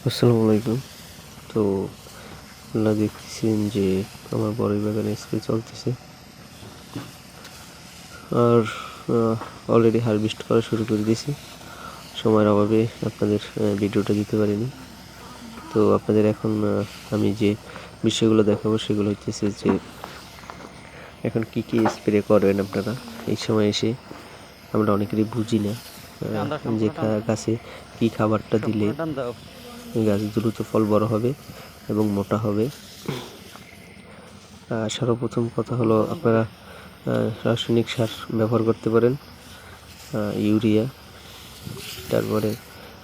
আসসালামু আলাইকুম। তো আপনারা দেখতেছেন যে আমার বড়ই বাগানে স্প্রে চলতেছে আর অলরেডি হারভেস্ট করা শুরু করে দিয়েছি। সময়ের অভাবে আপনাদের ভিডিওটা দিতে পারিনি। তো আপনাদের এখন আমি যে বিষয়গুলো দেখাবো সেগুলো হচ্ছে যে এখন কি কি স্প্রে করবেন আপনারা এই সময় এসে। আমরা অনেকেরই বুঝি না যে গাছে কি খাবারটা দিলে গাছ দ্রুত ফল বড় হবে এবং মোটা হবে। সর্বপ্রথম কথা হলো আপনারা রাসায়নিক সার ব্যবহার করতে পারেন, ইউরিয়া, তারপরে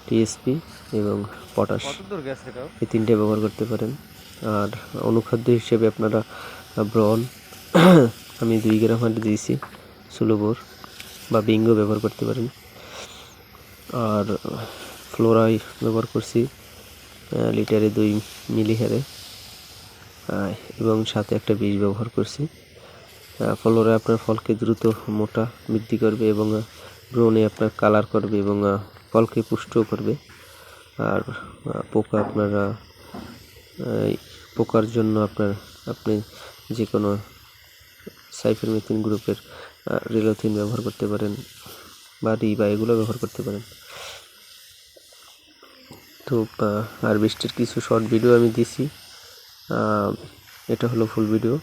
টিএসপি এবং পটাশ, এই তিনটে ব্যবহার করতে পারেন। আর অনুখাদ্য হিসেবে আপনারা ব্রন আমি 2 গ্রাম হাঁটে দিয়েছি, সুলোবোর বা বিঙ্গো ব্যবহার করতে পারেন। আর ফ্লোরাই ব্যবহার করছি লিটারে 2 মিলি হারে, এবং সাথে একটা বীজ ব্যবহার করছি। ফলরে আপনার ফলকে দ্রুত মোটা বৃদ্ধি করবে এবং ব্রনে আপনার কালার করবে এবং ফলকে পুষ্টও করবে। আর পোকা আপনারা পোকার জন্য আপনি যে কোনো সাইফারমেথ্রিন গ্রুপের রিলোথিন ব্যবহার করতে পারেন বা রিবা, এগুলো ব্যবহার করতে পারেন। তো হারভেস্টের কিছু শর্ট ভিডিও আমি দিছি, এটা হলো ফুল ভিডিও।